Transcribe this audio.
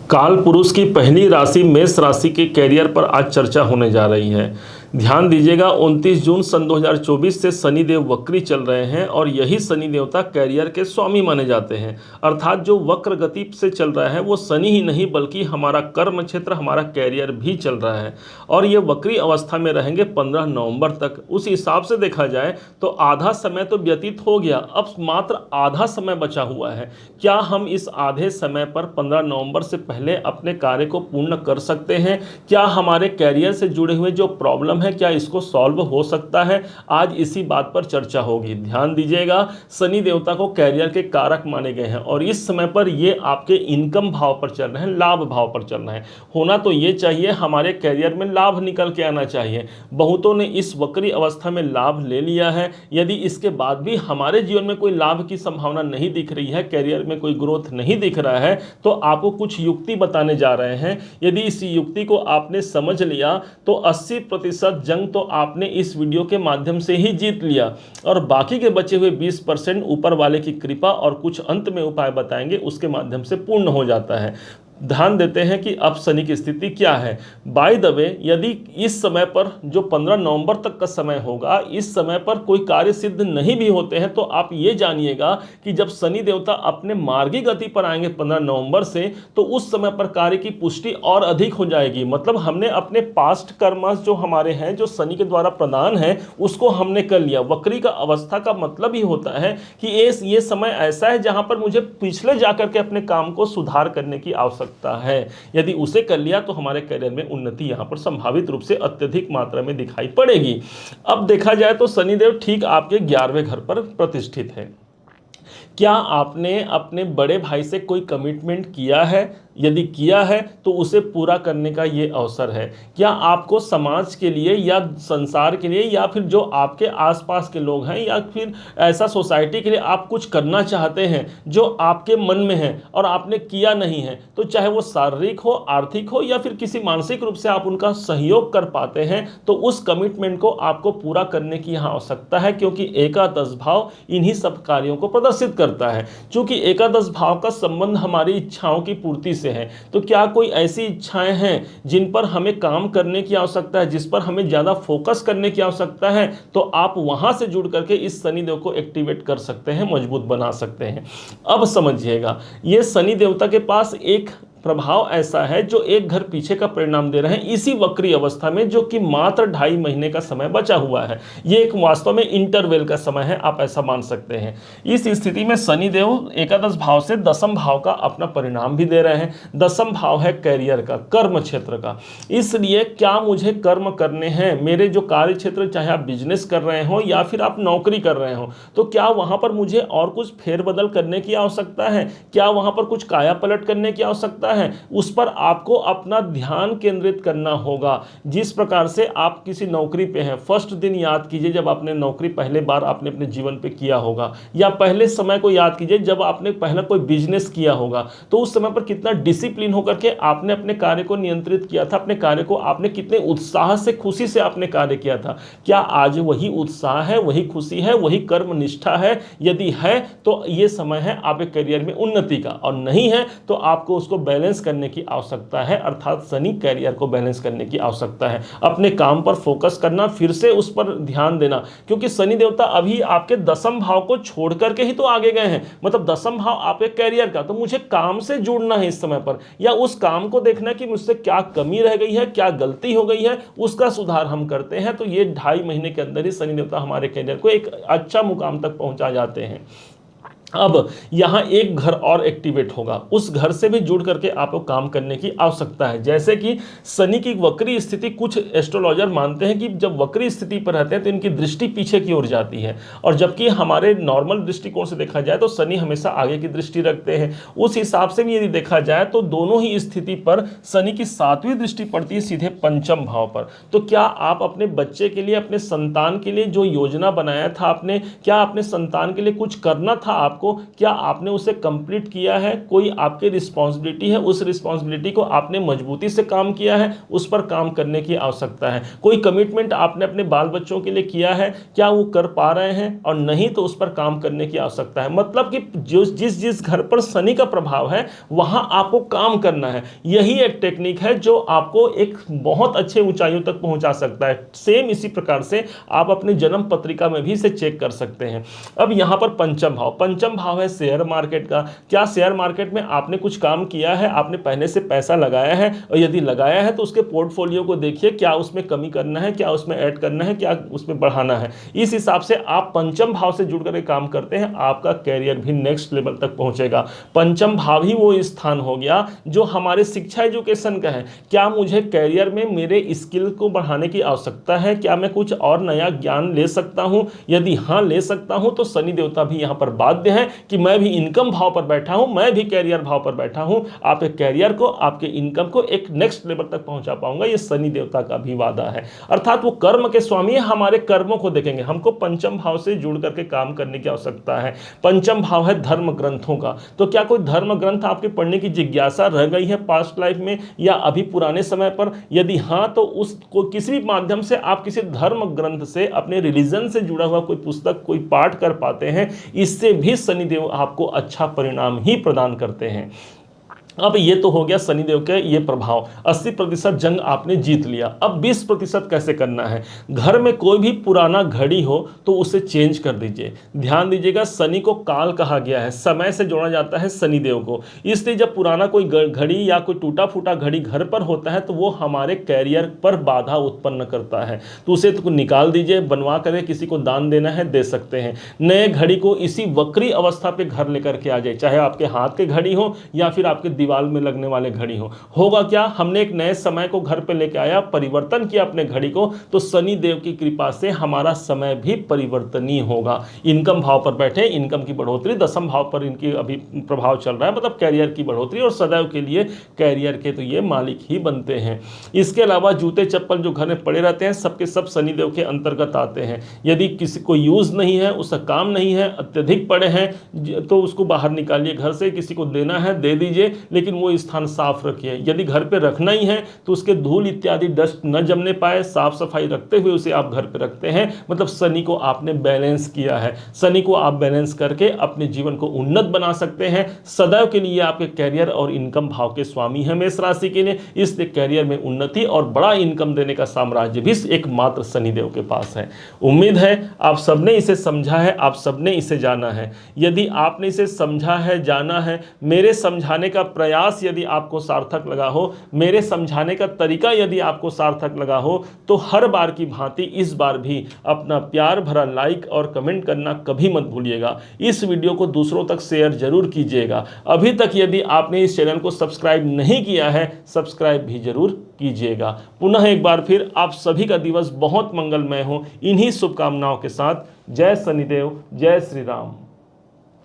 काल पुरुष की पहली राशि मेष राशि के कैरियर पर आज चर्चा होने जा रही है। ध्यान दीजिएगा, 29 जून सन 2024 से शनिदेव वक्री चल रहे हैं और यही शनि देवता कैरियर के स्वामी माने जाते हैं। अर्थात जो वक्र गति से चल रहा है वो शनि ही नहीं बल्कि हमारा कर्म क्षेत्र, हमारा कैरियर भी चल रहा है और ये वक्री अवस्था में रहेंगे 15 नवंबर तक। उस हिसाब से देखा जाए तो आधा समय तो व्यतीत हो गया, अब मात्र आधा समय बचा हुआ है। क्या हम इस आधे समय पर 15 नवंबर से पहले अपने कार्य को पूर्ण कर सकते हैं? क्या हमारे कैरियर से जुड़े हुए जो प्रॉब्लम है क्या इसको सॉल्व हो सकता है? आज इसी बात पर चर्चा होगी। ध्यान दीजिएगा, शनि देवता को कैरियर के कारक माने गए हैं और इस समय पर ये आपके इनकम भाव पर चल रहे हैं, लाभ भाव पर चल रहे हैं। होना तो ये चाहिए, हमारे कैरियर में लाभ निकल के आना चाहिए। बहुतों ने इस वक्री अवस्था में लाभ ले लिया है। यदि इसके बाद भी हमारे जीवन में कोई लाभ की संभावना नहीं दिख रही है, कैरियर में कोई ग्रोथ नहीं दिख रहा है, तो आपको कुछ युक्ति बताने जा रहे हैं। यदि इस युक्ति को आपने समझ लिया तो 80% जंग तो आपने इस वीडियो के माध्यम से ही जीत लिया और बाकी के बचे हुए 20% ऊपर वाले की कृपा और कुछ अंत में उपाय बताएंगे उसके माध्यम से पूर्ण हो जाता है। ध्यान देते हैं कि अब शनि की स्थिति क्या है। बाय द वे, यदि इस समय पर जो 15 नवंबर तक का समय होगा, इस समय पर कोई कार्य सिद्ध नहीं भी होते हैं तो आप ये जानिएगा कि जब शनि देवता अपने मार्गी गति पर आएंगे 15 नवंबर से, तो उस समय पर कार्य की पुष्टि और अधिक हो जाएगी। मतलब हमने अपने पास्ट कर्मस जो हमारे हैं, जो शनि के द्वारा प्रदान है, उसको हमने कर लिया। वक्री का अवस्था का मतलब ही होता है कि ये समय ऐसा है जहां पर मुझे पिछले जाकर के अपने काम को सुधार करने की आवश्यकता है। यदि उसे कर लिया तो हमारे करियर में उन्नति यहां पर संभावित रूप से अत्यधिक मात्रा में दिखाई पड़ेगी। अब देखा जाए तो शनिदेव ठीक आपके 11वें घर पर प्रतिष्ठित है। क्या आपने अपने बड़े भाई से कोई कमिटमेंट किया है? यदि किया है तो उसे पूरा करने का ये अवसर है। क्या आपको समाज के लिए या संसार के लिए या फिर जो आपके आसपास के लोग हैं या फिर ऐसा सोसाइटी के लिए आप कुछ करना चाहते हैं जो आपके मन में है और आपने किया नहीं है, तो चाहे वो शारीरिक हो, आर्थिक हो या फिर किसी मानसिक रूप से आप उनका सहयोग कर पाते हैं, तो उस कमिटमेंट को आपको पूरा करने की यहाँ आवश्यकता है, क्योंकि एकादश भाव इन्हीं सब कार्यों को प्रदर्शित करता है। क्योंकि एकादश भाव का संबंध हमारी इच्छाओं की पूर्ति से है। तो क्या कोई ऐसी इच्छाएं हैं जिन पर हमें काम करने की आवश्यकता है, जिस पर हमें ज्यादा फोकस करने की आवश्यकता है, तो आप वहां से जुड़ करके इस शनिदेव को एक्टिवेट कर सकते हैं, मजबूत बना सकते हैं। अब समझिएगा, ये शनि देवता के पास एक प्रभाव ऐसा है जो एक घर पीछे का परिणाम दे रहे हैं इसी वक्री अवस्था में, जो कि मात्र 2.5 महीने का समय बचा हुआ है। ये एक वास्तव में इंटरवेल का समय है, आप ऐसा मान सकते हैं। इस स्थिति में शनिदेव एकादश भाव से दसम भाव का अपना परिणाम भी दे रहे हैं। दसम भाव है कैरियर का, कर्म क्षेत्र का। इसलिए क्या मुझे कर्म करने हैं, मेरे जो कार्य क्षेत्र, चाहे आप बिजनेस कर रहे हो या फिर आप नौकरी कर रहे हो, तो क्या वहां पर मुझे और कुछ फेरबदल करने की आवश्यकता है? क्या वहां पर कुछ काया पलट करने की आवश्यकता है? उस पर आपको अपना ध्यान केंद्रित करना होगा। जिस प्रकार से आप किसी नौकरी पे हैं, फर्स्ट दिन याद कीजिए जब आपने नौकरी पहले बार आपने अपने जीवन पे किया होगा, या पहले समय को याद कीजिए जब आपने पहला कोई बिजनेस किया होगा, तो उस समय पर कितना डिसिप्लिन होकर के आपने अपने कार्य को नियंत्रित किया था, अपने कार्य को आपने कितने उत्साह से, खुशी से आपने कार्य किया था। क्या आज वही उत्साह है, वही खुशी है, वही कर्म निष्ठा है? यदि है तो ये समय है आपके करियर में उन्नति का, और नहीं है तो आपको उसको बैलेंस करने की आवश्यकता है। अर्थात शनि कैरियर को बैलेंस करने की आवश्यकता है। अपने काम पर फोकस करना, फिर से उस पर ध्यान देना, क्योंकि शनि देवता अभी आपके दसम भाव को छोड़ करके ही तो आगे गए हैं। मतलब दसम भाव आपके कैरियर का, तो मुझे काम से जुड़ना है इस समय पर, या उस काम को देखना कि मुझसे क्या कमी रह गई है, क्या गलती हो गई है, उसका सुधार हम करते हैं। तो ये 2.5 महीने के अंदर ही शनि देवता हमारे कैरियर को एक अच्छा मुकाम तक पहुंचा जाते हैं। अब यहाँ एक घर और एक्टिवेट होगा, उस घर से भी जुड़ करके आपको काम करने की आवश्यकता है। जैसे कि शनि की वक्री स्थिति, कुछ एस्ट्रोलॉजर मानते हैं कि जब वक्री स्थिति पर रहते हैं तो इनकी दृष्टि पीछे की ओर जाती है, और जबकि हमारे नॉर्मल दृष्टिकोण से देखा जाए तो शनि हमेशा आगे की दृष्टि रखते हैं। उस हिसाब से भी यदि देखा जाए तो दोनों ही स्थिति पर शनि की 7वीं दृष्टि पड़ती है सीधे पंचम भाव पर। तो क्या आप अपने बच्चे के लिए, अपने संतान के लिए जो योजना बनाया था आपने, क्या अपने संतान के लिए कुछ करना था आपको, क्या आपने उसे कंप्लीट किया है, कोई आपकी रिस्पॉन्सिबिलिटी है, उस रिस्पॉन्सिबिलिटी को आपने मजबूती से काम किया है, उस पर काम करने की आवश्यकता है। कोई कमिटमेंट आपने अपने बाल बच्चों के लिए किया है, क्या वो कर पा रहे हैं, और नहीं तो उस पर काम करने की आवश्यकता है। मतलब कि जो जिस जिस घर पर शनि का प्रभाव है वहां आपको काम करना है। यही एक टेक्निक है जो आपको एक बहुत अच्छे ऊंचाइयों तक पहुंचा सकता है। सेम इसी प्रकार से आप अपने जन्म पत्रिका में भी इसे चेक कर सकते हैं। अब यहां पर पंचम भाव है शेयर मार्केट का। क्या शेयर मार्केट में आपने कुछ काम किया है, आपने पहले से पैसा लगाया है, और यदि लगाया है तो उसके पोर्टफोलियो को देखिए, क्या उसमें कमी करना है, क्या उसमें ऐड करना है, क्या उसमें बढ़ाना है। इस हिसाब से आप पंचम भाव से जुड़ करके काम करते हैं, आपका कैरियर भी नेक्स्ट लेवल तक पहुंचेगा। पंचम भाव ही वो स्थान हो गया जो हमारे शिक्षा एजुकेशन का है। क्या मुझे कैरियर में मेरे स्किल को बढ़ाने की आवश्यकता है, क्या मैं कुछ और नया ज्ञान ले सकता हूं? यदि हाँ ले सकता हूं तो शनि देवता भी यहां पर बाध्य है कि मैं भी इनकम भाव पर बैठा हूं, मैं भी कैरियर भाव पर बैठा हूं, आपके कैरियर को, आपके इनकम को एक नेक्स्ट लेवल तक पहुंचा पाऊंगा। ये शनि देवता का भी वादा है। अर्थात वो कर्म के स्वामी है, हमारे कर्मों को देखेंगे। हमको पंचम भाव से जुड़ करके काम करने की आवश्यकता है। पंचम भाव है धर्म ग्रंथों का। तो क्या कोई धर्म ग्रंथ आपके पढ़ने की जिज्ञासा रह गई है पास्ट लाइफ में या अभी पुराने समय पर? यदि हाँ तो उसको किसी भी माध्यम से आप किसी धर्म ग्रंथ से, अपने रिलीजन से जुड़ा हुआ कोई पुस्तक, कोई पाठ कर पाते हैं, इससे भी शनिदेव आपको अच्छा परिणाम ही प्रदान करते हैं। अब ये तो हो गया शनिदेव के ये प्रभाव। 80% जंग आपने जीत लिया। अब 20% कैसे करना है? घर में कोई भी पुराना घड़ी हो तो उसे चेंज कर दीजिए। ध्यान दीजिएगा, शनि को काल कहा गया है, समय से जोड़ा जाता है शनिदेव को। इसलिए जब पुराना कोई घड़ी या कोई टूटा फूटा घड़ी घर पर होता है तो वो हमारे कैरियर पर बाधा उत्पन्न करता है, तो उसे तो निकाल दीजिए, बनवा कर किसी को दान देना है दे सकते हैं। नए घड़ी को इसी वक्री अवस्था पे घर लेकर के आ जाए, चाहे आपके हाथ के घड़ी हो या फिर आपके दीवार में लगने वाले घड़ी हो। होगा क्या? हमने एक नए समय को घर पे लेके आया, परिवर्तन किया अपने घड़ी को, तो शनि देव की कृपा से हमारा समय भी परिवर्तनीय होगा। इनकम भाव पर बैठे, इनकम की बढ़ोतरी, दसम भाव पर इनकी अभी प्रभाव चल रहा है, मतलब कैरियर की बढ़ोतरी, और सदैव के लिए कैरियर के तो ये मालिक ही बनते हैं। इसके अलावा जूते चप्पल जो घर में पड़े रहते हैं, सबके सब शनिदेव के अंतर्गत आते हैं। यदि किसी को यूज नहीं है, उसका काम नहीं है, अत्यधिक पड़े हैं, तो उसको बाहर निकालिए घर से। किसी को देना है दे दीजिए, लेकिन वो स्थान साफ रखिए। यदि घर पे रखना ही है तो उसके धूल इत्यादि डस्ट न जमने पाए, साफ सफाई रखते हुए उसे आप घर पे रखते हैं, मतलब शनि को आपने बैलेंस किया है। शनि को आप बैलेंस करके अपने जीवन को उन्नत बना सकते हैं। सदैव के लिए आपके कैरियर और इनकम भाव के स्वामी हैं मेष राशि के लिए, इसलिए कैरियर में उन्नति और बड़ा इनकम देने का साम्राज्य भी एकमात्र शनिदेव के पास है। उम्मीद है आप सबने इसे समझा है, आप सबने इसे जाना है। यदि आपने इसे समझा है, जाना है, मेरे समझाने का प्रयास यदि आपको सार्थक लगा हो, मेरे समझाने का तरीका यदि आपको सार्थक लगा हो, तो हर बार की भांति इस बार भी अपना प्यार भरा लाइक और कमेंट करना कभी मत भूलिएगा। इस वीडियो को दूसरों तक शेयर जरूर कीजिएगा। अभी तक यदि आपने इस चैनल को सब्सक्राइब नहीं किया है, सब्सक्राइब भी जरूर कीजिएगा। पुनः एक बार फिर आप सभी का दिवस बहुत मंगलमय हो, इन्हीं शुभकामनाओं के साथ। जय शनिदेव, जय श्री राम।